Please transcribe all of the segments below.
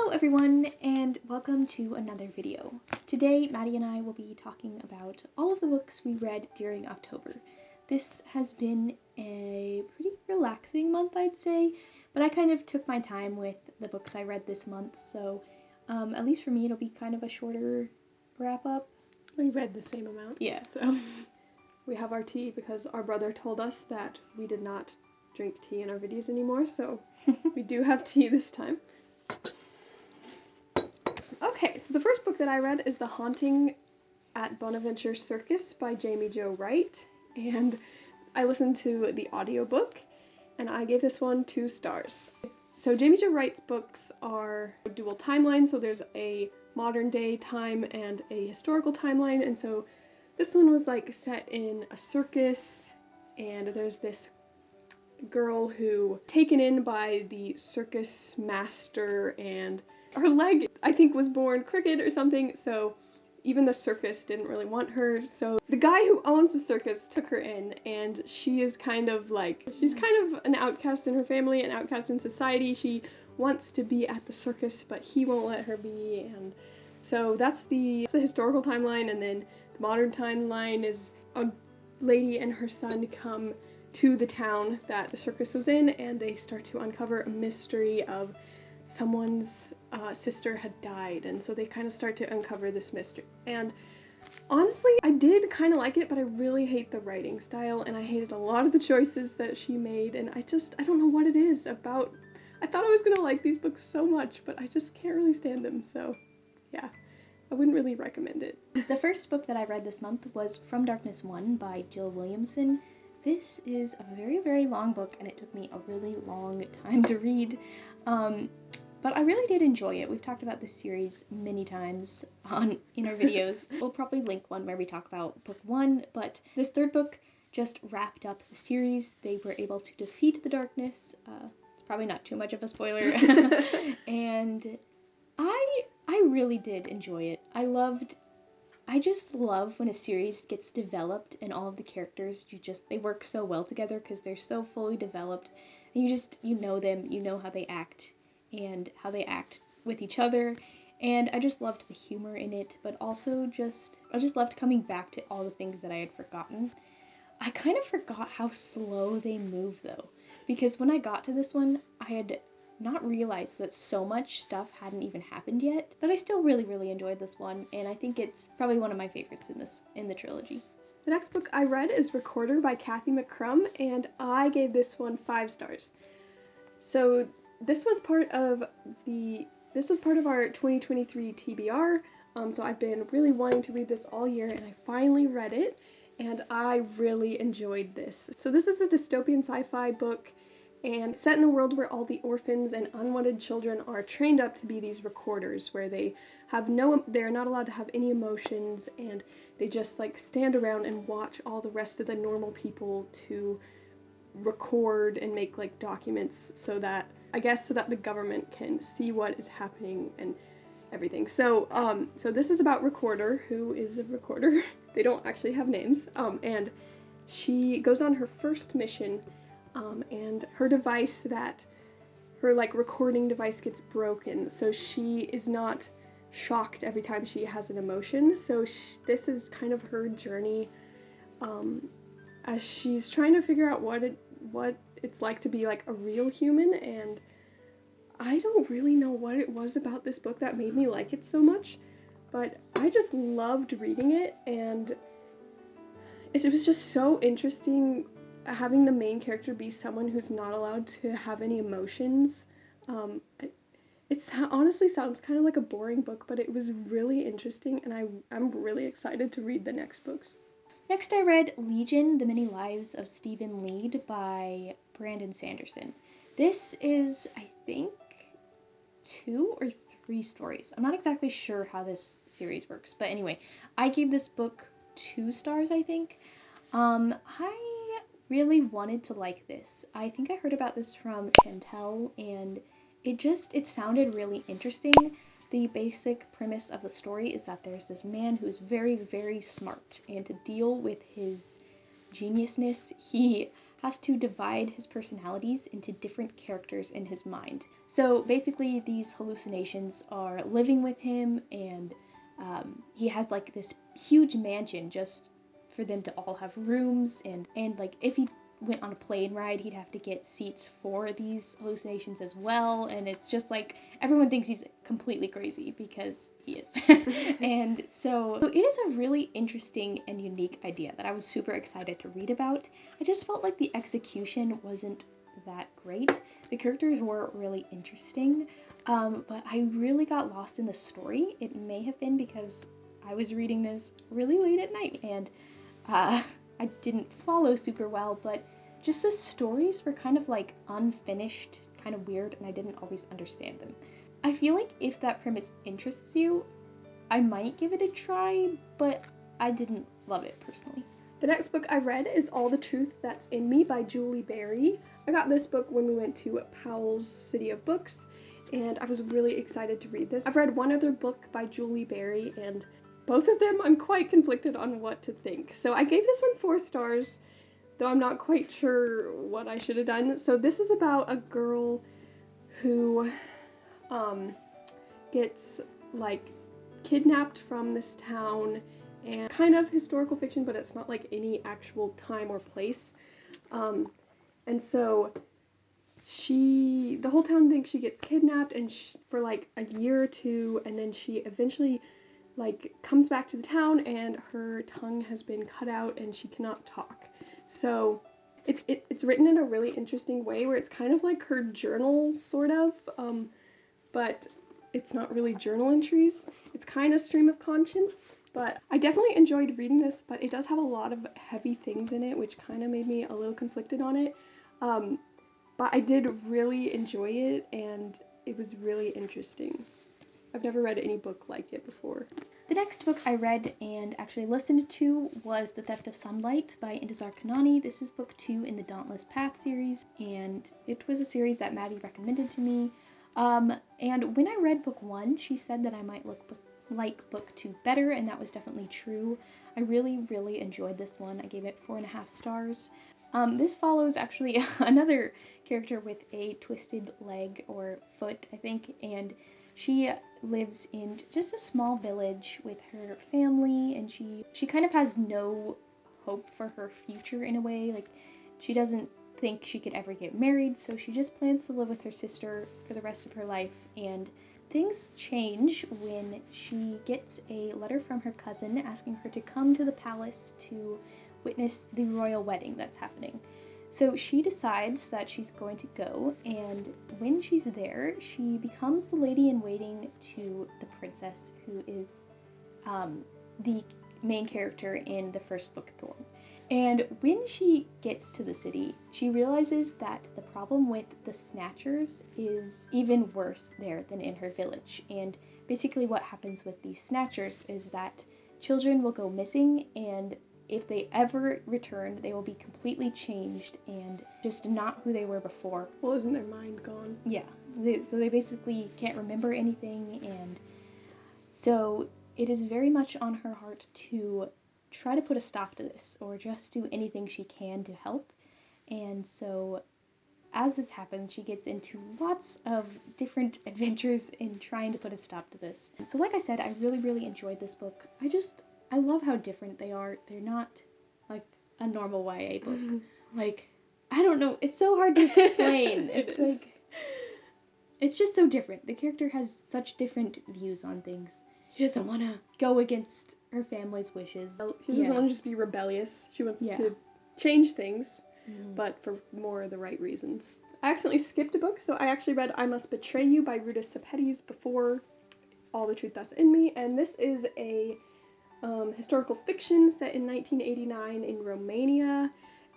Hello everyone, and welcome to another video. Today, Maddie and I will be talking about all of the books we read during October. This has been a pretty relaxing month, I'd say, but I kind of took my time with the books I read this month, so at least for me it'll be kind of a shorter wrap-up. We read the same amount. Yeah. So we have our tea because our brother told us that we did not drink tea in our videos anymore, so we do have tea this time. Okay, so the first book that I read is The Haunting at Bonaventure Circus by Jaime Wright, and I listened to the audiobook, and I gave this one 2 stars. So Jaime Wright's books are dual timelines, so there's a modern day time and a historical timeline, and so this one was like set in a circus, and there's this girl who taken in by the circus master, and her leg, I think, was born crooked or something, so even the circus didn't really want her, so the guy who owns the circus took her in, and she is kind of like, she's kind of an outcast in her family, an outcast in society. She wants to be at the circus, but he won't let her be, and so that's the historical timeline, and then the modern timeline is a lady and her son come to the town that the circus was in, and they start to uncover a mystery of someone's sister had died, and so they kind of start to uncover this mystery. And honestly, I did kind of like it, but I really hate the writing style, and I hated a lot of the choices that she made, and I don't know what it is about. I thought I was gonna like these books so much, but I just can't really stand them, so yeah, I wouldn't really recommend it. The first book that I read this month was From Darkness 1 by Jill Williamson. This is a very, very long book, and it took me a really long time to read, but I really did enjoy it. We've talked about this series many times in our videos. We'll probably link one where we talk about book 1, but this third book just wrapped up the series. They were able to defeat the darkness. It's probably not too much of a spoiler, and I really did enjoy it. I just love when a series gets developed and all of the characters, they work so well together because they're so fully developed, and you know them, you know how they act and how they act with each other, and I just loved the humor in it, but also I just loved coming back to all the things that I had forgotten. I kind of forgot how slow they move though, because when I got to this one, I had not realized that so much stuff hadn't even happened yet, but I still really, really enjoyed this one, and I think it's probably one of my favorites in the trilogy. The next book I read is Recorder by Cathy McCrumb, and I gave this one 5 stars. So this was part of our 2023 TBR, so I've been really wanting to read this all year, and I finally read it, and I really enjoyed this. So this is a dystopian sci-fi book, and set in a world where all the orphans and unwanted children are trained up to be these recorders, where they're not allowed to have any emotions, and they just like stand around and watch all the rest of the normal people to record and make like documents so that the government can see what is happening and everything. So this is about Recorder, who is a recorder. They don't actually have names, and she goes on her first mission, and her recording device gets broken, so she is not shocked every time she has an emotion. So this is kind of her journey as she's trying to figure out what it's like to be like a real human, and I don't really know what it was about this book that made me like it so much, but I just loved reading it, and it was just so interesting having the main character be someone who's not allowed to have any emotions. It honestly sounds kind of like a boring book, but it was really interesting, and I'm really excited to read the next books. Next I read Legion, The Many Lives of Stephen Lead by Brandon Sanderson. This is, I think, 2 or 3 stories. I'm not exactly sure how this series works, but anyway, I gave this book 2 stars, I think. I really wanted to like this. I think I heard about this from Chantel, and it sounded really interesting. The basic premise of the story is that there's this man who's very, very smart, and to deal with his geniusness, he has to divide his personalities into different characters in his mind. So basically these hallucinations are living with him, and he has like this huge mansion just for them to all have rooms, and like if he went on a plane ride, he'd have to get seats for these hallucinations as well, and it's just like everyone thinks he's completely crazy because he is. And so it is a really interesting and unique idea that I was super excited to read about. I just felt like the execution wasn't that great. The characters were really interesting, but I really got lost in the story. It may have been because I was reading this really late at night, and I didn't follow super well, but just the stories were kind of like unfinished, kind of weird, and I didn't always understand them. I feel like if that premise interests you, I might give it a try, but I didn't love it personally. The next book I read is All the Truth That's in Me by Julie Berry. I got this book when we went to Powell's City of Books, and I was really excited to read this. I've read one other book by Julie Berry, and both of them I'm quite conflicted on what to think. So I gave this one 4 stars, though I'm not quite sure what I should have done. So this is about a girl who gets like kidnapped from this town, and kind of historical fiction, but it's not like any actual time or place. And so the whole town thinks she gets kidnapped, and for like a year or two, and then she eventually like comes back to the town, and her tongue has been cut out and she cannot talk. So it's written in a really interesting way where it's kind of like her journal, sort of, but it's not really journal entries. It's kind of stream of conscience, but I definitely enjoyed reading this, but it does have a lot of heavy things in it, which kind of made me a little conflicted on it. But I did really enjoy it, and it was really interesting. I've never read any book like it before. The next book I read and actually listened to was The Theft of Sunlight by Intisar Kahnani. This is book 2 in the Dauntless Path series, and it was a series that Maddie recommended to me. And when I read book 1, she said that I might like book 2 better, and that was definitely true. I really, really enjoyed this one. I gave it 4.5 stars. This follows actually another character with a twisted leg or foot, I think, and she lives in just a small village with her family, and she kind of has no hope for her future in a way. Like, she doesn't think she could ever get married, so she just plans to live with her sister for the rest of her life, and things change when she gets a letter from her cousin asking her to come to the palace to witness the royal wedding that's happening. So she decides that she's going to go, and when she's there, she becomes the lady-in-waiting to the princess, who is the main character in the first book, Thorn. And when she gets to the city, she realizes that the problem with the Snatchers is even worse there than in her village. And basically what happens with these Snatchers is that children will go missing, and if they ever return, they will be completely changed and just not who they were before. Well, isn't their mind gone? Yeah. So they basically can't remember anything, and so it is very much on her heart to try to put a stop to this, or just do anything she can to help. And so as this happens, she gets into lots of different adventures in trying to put a stop to this. So like I said, I really, really enjoyed this book. I love how different they are. They're not like a normal YA book. Like, I don't know, it's so hard to explain. It's just so different. The character has such different views on things. She doesn't want to go against her family's wishes. She doesn't want to just be rebellious. She wants to change things, but for more of the right reasons. I accidentally skipped a book, so I actually read I Must Betray You by Ruta Sepetys before All the Truth That's in Me, and this is a historical fiction set in 1989 in Romania,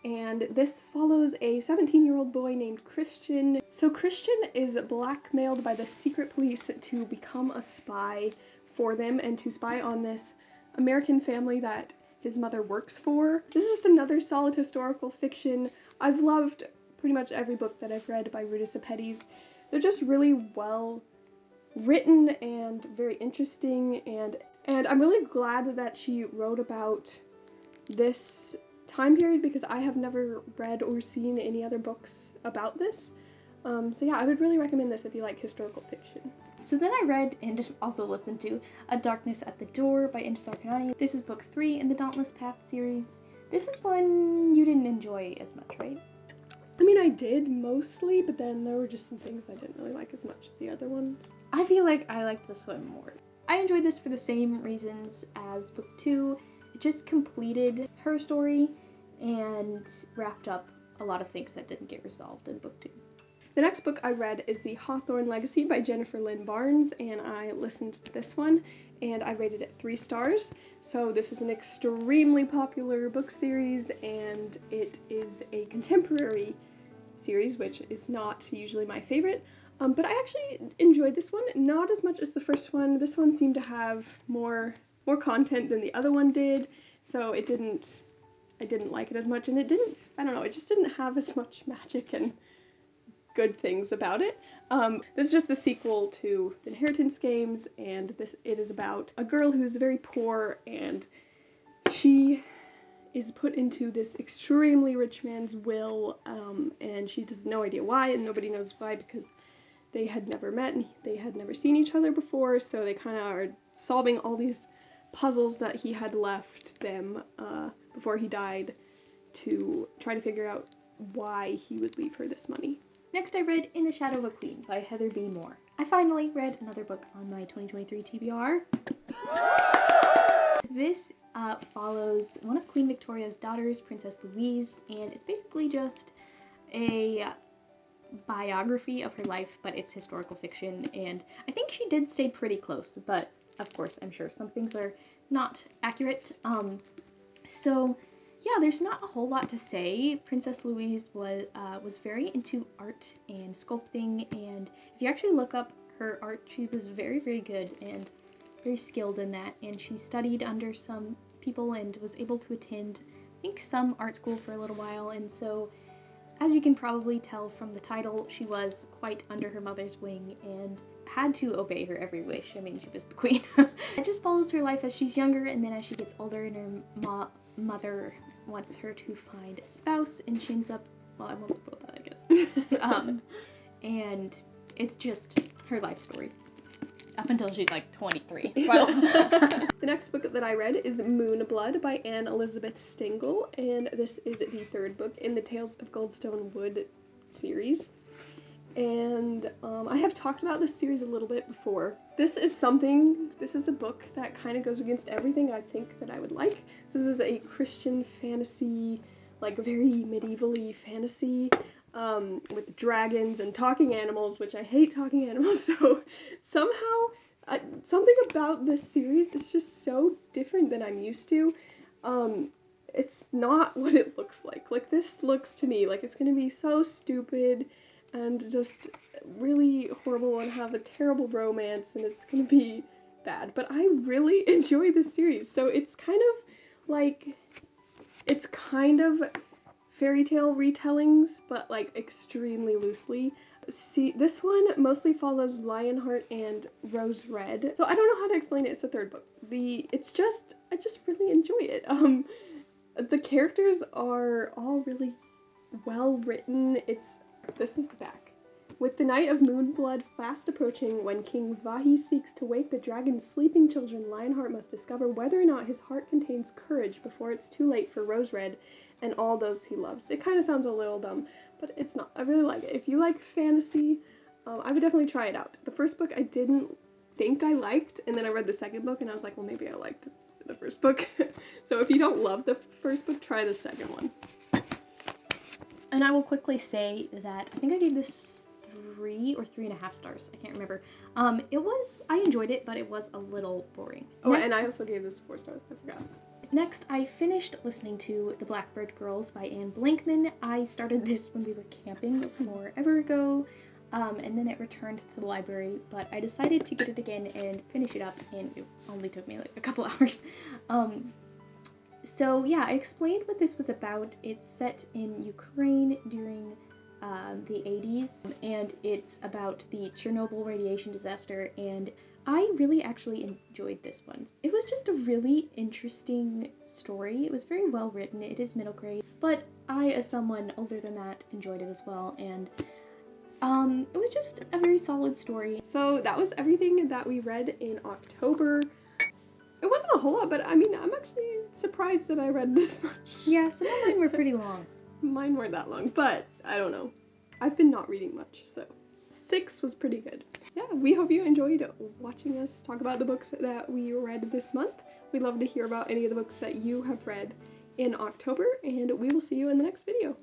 and this follows a 17-year-old boy named Christian. So Christian is blackmailed by the secret police to become a spy for them and to spy on this American family that his mother works for. This is just another solid historical fiction. I've loved pretty much every book that I've read by Ruta Sepetys. They're just really well written and very interesting, and I'm really glad that she wrote about this time period because I have never read or seen any other books about this. So yeah, I would really recommend this if you like historical fiction. So then I read and also listened to A Darkness at the Door by Intisar Kahnani. This is book 3 in the Dauntless Path series. This is one you didn't enjoy as much, right? I mean, I did mostly, but then there were just some things I didn't really like as much as the other ones. I feel like I liked this one more. I enjoyed this for the same reasons as book 2. It just completed her story and wrapped up a lot of things that didn't get resolved in book 2. The next book I read is the Hawthorne Legacy by Jennifer Lynn Barnes, and I listened to this one, and I rated it 3 stars. So this is an extremely popular book series, and it is a contemporary series, which is not usually my favorite. But I actually enjoyed this one, not as much as the first one. This one seemed to have more content than the other one did, so I didn't like it as much, and it just didn't have as much magic and good things about it. This is just the sequel to the Inheritance Games, and it is about a girl who's very poor, and she is put into this extremely rich man's will, and she has no idea why, and nobody knows why, because they had never met and they had never seen each other before, so they kind of are solving all these puzzles that he had left them before he died to try to figure out why he would leave her this money. Next I read In the Shadow of a Queen by Heather B. Moore. I finally read another book on my 2023 TBR. This follows one of Queen Victoria's daughters, Princess Louise, and it's basically just a biography of her life, but it's historical fiction, and I think she did stay pretty close, but of course I'm sure some things are not accurate. So yeah, there's not a whole lot to say. Princess Louise was very into art and sculpting, and if you actually look up her art, she was very, very good and very skilled in that, and she studied under some people and was able to attend, I think, some art school for a little while, and so as you can probably tell from the title, she was quite under her mother's wing and had to obey her every wish. I mean, she was the queen. It just follows her life as she's younger, and then as she gets older and her mother wants her to find a spouse, and she ends up, well, I won't spoil that, I guess. And it's just her life story up until she's like 23. So. The next book that I read is Moonblood by Elisabeth Stengl, and this is the 3rd book in the Tales of Goldstone Wood series. And I have talked about this series a little bit before. This is a book that kind of goes against everything I think that I would like. So this is a Christian fantasy, like very medieval-y fantasy, with dragons and talking animals, which I hate talking animals, so somehow something about this series is just so different than I'm used to. It's not what it looks like. Like, this looks to me like it's gonna be so stupid and just really horrible and have a terrible romance, and it's gonna be bad, but I really enjoy this series. So it's kind of fairy tale retellings, but like extremely loosely. See, this one mostly follows Lionheart and Rose Red. So I don't know how to explain it. It's the 3rd book. I just really enjoy it. The characters are all really well written. This is the back. With the night of Moonblood fast approaching, when King Vahi seeks to wake the dragon's sleeping children, Lionheart must discover whether or not his heart contains courage before it's too late for Rose Red and all those he loves. It kind of sounds a little dumb, but it's not. I really like it. If you like fantasy, I would definitely try it out. The 1st book I didn't think I liked, and then I read the 2nd book and I was like, well, maybe I liked the 1st book. So if you don't love the 1st book, try the 2nd one. And I will quickly say that I think I gave this 3 or 3.5 stars. I can't remember. I enjoyed it, but it was a little boring. Oh, and I also gave this 4 stars. I forgot. Next, I finished listening to The Blackbird Girls by Blankman. I started this when we were camping forever ago, and then it returned to the library, but I decided to get it again and finish it up, and it only took me like a couple hours. So yeah, I explained what this was about. It's set in Ukraine during the 80s, and it's about the Chernobyl radiation disaster, and I really actually enjoyed this one. It was just a really interesting story. It was very well written. It is middle grade, but I, as someone older than that, enjoyed it as well, and it was just a very solid story. So that was everything that we read in October. It wasn't a whole lot, but I mean, I'm actually surprised that I read this much. Yeah, some of mine were pretty long. Mine weren't that long, but I don't know. I've been not reading much, so 6 was pretty good. Yeah, we hope you enjoyed watching us talk about the books that we read this month. We'd love to hear about any of the books that you have read in October, and we will see you in the next video.